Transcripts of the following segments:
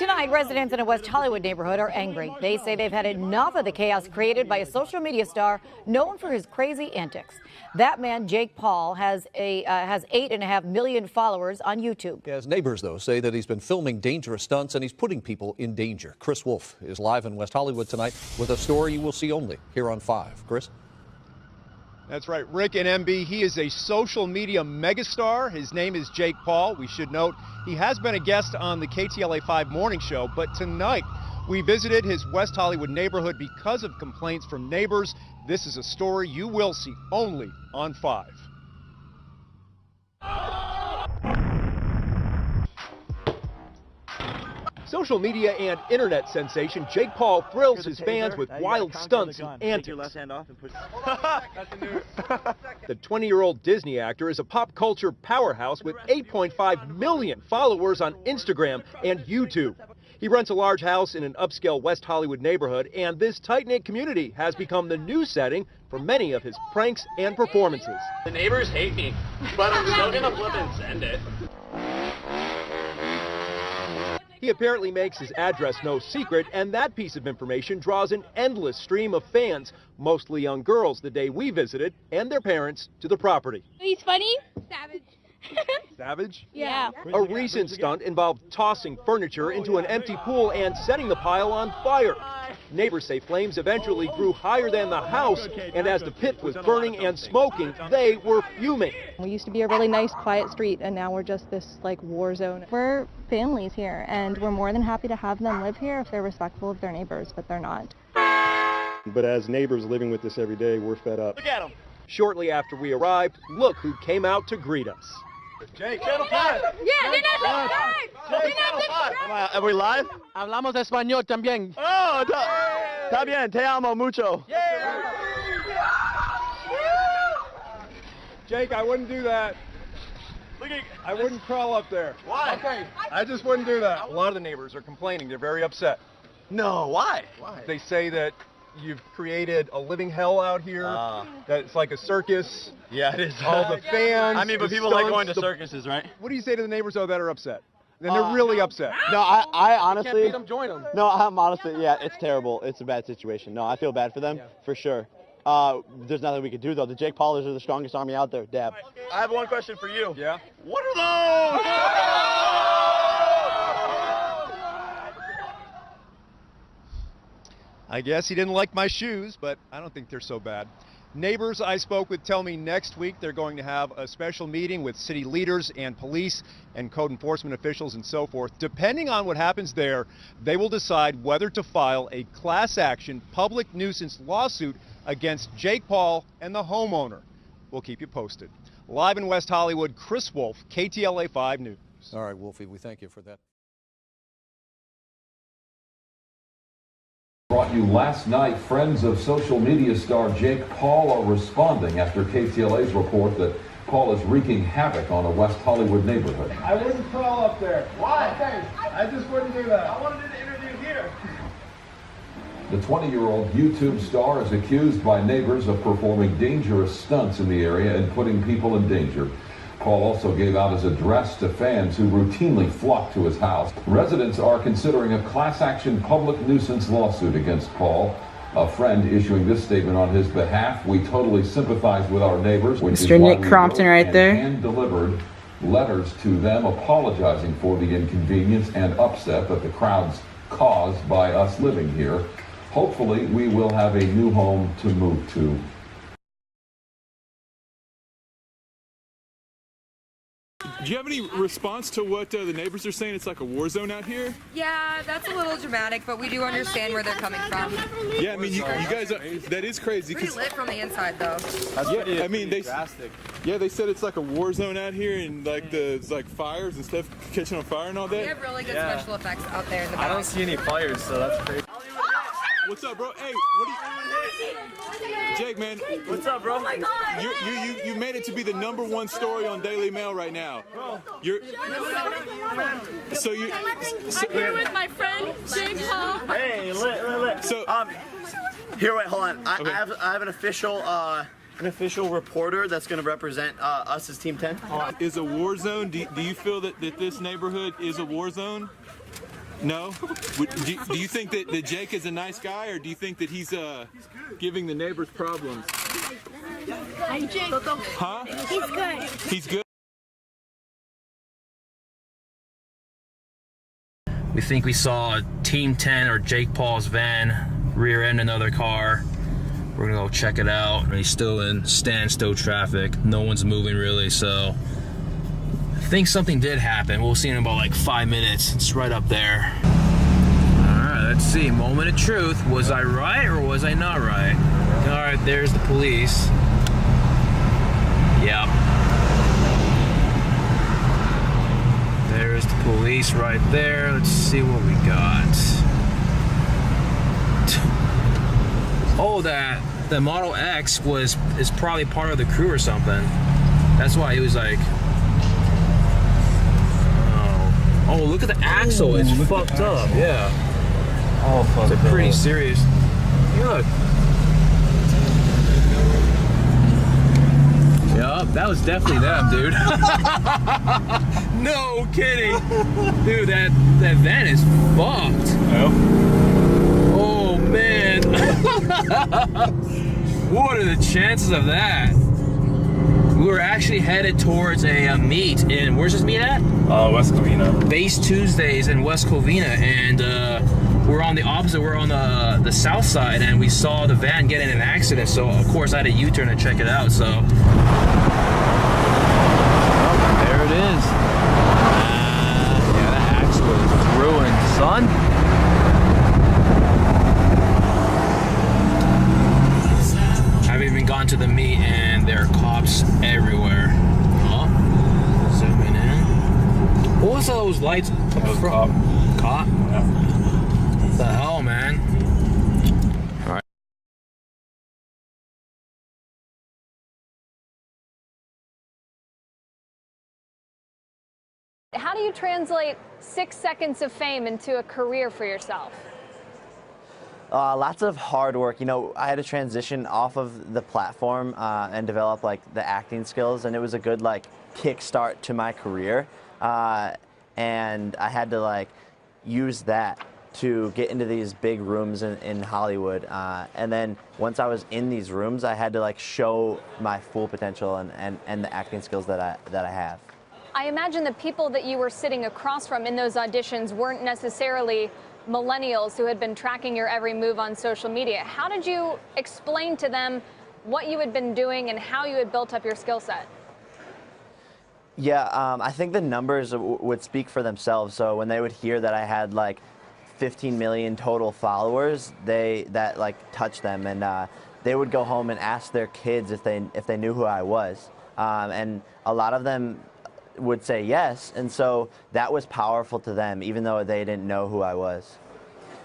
Tonight, residents in a West Hollywood neighborhood are angry. They say they've had enough of the chaos created by a social media star known for his crazy antics. That man, Jake Paul, has 8.5 million followers on YouTube. As neighbors, though, say that he's been filming dangerous stunts and he's putting people in danger. Chris Wolf is live in West Hollywood tonight with a story you will see only here on 5. Chris? That's right, Rick and MB. He is a social media megastar. His name is Jake Paul. We should note he has been a guest on the KTLA 5 morning show, but tonight we visited his West Hollywood neighborhood because of complaints from neighbors. This is a story you will see only on 5. Social media and internet sensation Jake Paul thrills his fans with wild stunts and antics. Take your left hand off and push. The 20-year-old Disney actor is a pop culture powerhouse with 8.5 million followers on Instagram and YouTube. He rents a large house in an upscale West Hollywood neighborhood, and this tight-knit community has become the new setting for many of his pranks and performances. The neighbors hate me, but I'm still gonna flip and send it. He apparently makes his address no secret, and that piece of information draws an endless stream of fans, mostly young girls, the day we visited, and their parents to the property. He's funny. Savage. Savage? Yeah. A recent stunt involved tossing furniture into an empty pool and setting the pile on fire. Neighbors say flames eventually grew higher than the house, and as the pit was burning and smoking, they were fuming. We used to be a really nice, quiet street, and now we're just this, like, war zone. We're families here, and we're more than happy to have them live here if they're respectful of their neighbors, but they're not. But as neighbors living with this every day, we're fed up. Look at him. Shortly after we arrived, look who came out to greet us. Jake, Channel 5. Yeah, they're not subscribed. Channel 5. Are we live? Hablamos español también. Oh, está bien. Te amo mucho. Jake, I wouldn't do that. I wouldn't crawl up there. Why? Okay. I just wouldn't do that. A lot of the neighbors are complaining. They're very upset. No, why? They say that you've created a living hell out here, that it's like a circus. Yeah, it is. All the fans. I mean, but the people like stunts, going to circuses, right? What do you say to the neighbors, though, that are upset? And they're really upset. No, I honestly. Can't beat them, join them. No, I'm honestly, yeah, it's terrible. It's a bad situation. No, I feel bad for them, for sure. There's nothing we can do, though. The Jake Paulers are the strongest army out there. Dab. I have one question for you. Yeah? What are those? I guess he didn't like my shoes, but I don't think they're so bad. Neighbors I spoke with tell me next week they're going to have a special meeting with city leaders and police and code enforcement officials and so forth. Depending on what happens there, they will decide whether to file a class action public nuisance lawsuit against Jake Paul and the homeowner. We'll keep you posted. Live in West Hollywood, Chris Wolf, KTLA 5 News. All right, Wolfie, we thank you for that. Brought you last night, friends of social media star Jake Paul are responding after KTLA's report that Paul is wreaking havoc on a West Hollywood neighborhood. I wouldn't crawl up there. Why? I just wouldn't do that. I wanted to interview here. The 20-year-old YouTube star is accused by neighbors of performing dangerous stunts in the area and putting people in danger. Paul also gave out his address to fans who routinely flock to his house. Residents are considering a class-action public nuisance lawsuit against Paul. A friend issuing this statement on his behalf: "We totally sympathize with our neighbors." Mr. Nick Crompton right there. And delivered letters to them apologizing for the inconvenience and upset that the crowds caused by us living here. Hopefully, we will have a new home to move to. Do you have any response to what the neighbors are saying? It's like a war zone out here? Yeah, that's a little dramatic, but we do understand where they're coming from. Yeah, I mean, you guys, that is crazy. Pretty lit from the inside, though. Yeah, I mean, they said it's like a war zone out here, and like there's like fires and stuff catching on fire and all that. We have really good special effects out there in the back. I don't see any fires, so that's crazy. What's up, bro? Hey, what are you? Jake, man. What's up, bro? Oh my God. You made it to be the #1 story on Daily Mail right now. You're. So you. I'm here with my friend Jake Paul. Hey, lit. So here, wait, hold on. I have an official reporter that's going to represent us as Team 10. Is a war zone? Do you feel that this neighborhood is a war zone? No? Do you think that Jake is a nice guy, or do you think that he's giving the neighbors problems? Hi, Jake. Huh? He's good. He's good? We think we saw Team 10 or Jake Paul's van rear end another car. We're gonna go check it out. He's still in standstill traffic. No one's moving really, so I think something did happen. We'll see in about like 5 minutes. It's right up there. All right, let's see. Moment of truth. Was I right or was I not right? All right, there's the police. Yep. There's the police right there. Let's see what we got. Oh, the Model X is probably part of the crew or something. That's why he was like, oh, look at the axle. It's fucked up. Yeah. Oh, fuck. It's pretty serious. Hey, look. Yup, that was definitely them, dude. No kidding. Dude, that van is fucked. Oh, man. What are the chances of that? We were actually headed towards a meet in, where's this meet at? West Covina. Base Tuesdays in West Covina, and we're on the opposite, we're on the south side, and we saw the van get in an accident, so of course I had a U-turn to check it out, so. Oh, there it is. Yeah, that axle is ruined, son. Haven't even gone to the meet, and there are cops everywhere. Oh, zooming in. What was those lights? Cop. Cop? Yeah. What the hell, man? All right. How do you translate 6 seconds of fame into a career for yourself? Lots of hard work. You know, I had to transition off of the platform and develop like the acting skills, and it was a good like kickstart to my career. And I had to like use that to get into these big rooms in Hollywood. And then once I was in these rooms, I had to like show my full potential and the acting skills that I have. I imagine the people that you were sitting across from in those auditions weren't necessarily millennials who had been tracking your every move on social media. How did you explain to them what you had been doing and how you had built up your skill set? Yeah, I think the numbers would speak for themselves. So when they would hear that I had like 15 million total followers, that like touched them, and they would go home and ask their kids if they knew who I was, and a lot of them would say yes, and so that was powerful to them, even though they didn't know who I was.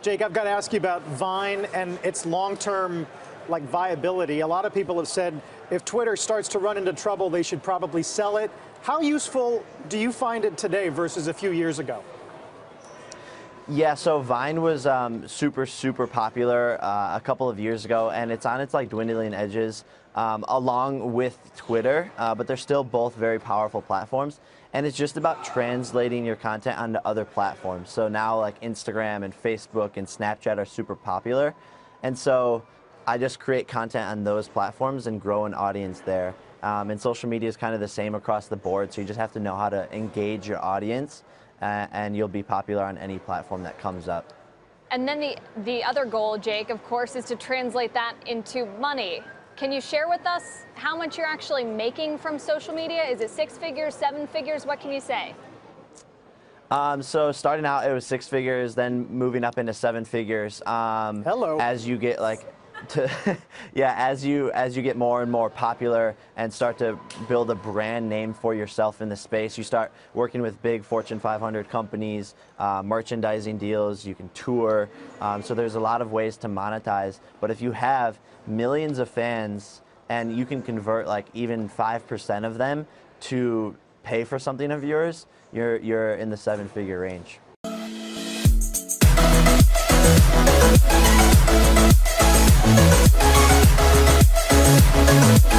Jake, I've got to ask you about Vine and its long-term like viability. A lot of people have said if Twitter starts to run into trouble, they should probably sell it. How useful do you find it today versus a few years ago? Yeah, so Vine was super popular a couple of years ago, and it's on its like dwindling edges along with Twitter, but they're still both very powerful platforms, and it's just about translating your content onto other platforms. So now like Instagram and Facebook and Snapchat are super popular, and so I just create content on those platforms and grow an audience there. And social media is kind of the same across the board, so you just have to know how to engage your audience, and you'll be popular on any platform that comes up. And then the other goal, Jake, of course, is to translate that into money. Can you share with us how much you're actually making from social media? Is it 6 figures, 7 figures? What can you say? So starting out, it was 6 figures, then moving up into 7 figures. Hello. As you get like yeah, as you get more and more popular and start to build a brand name for yourself in the space, you start working with big Fortune 500 companies, merchandising deals, you can tour. So there's a lot of ways to monetize. But if you have millions of fans and you can convert like even 5% of them to pay for something of yours, you're in the 7-figure range. We'll be right back.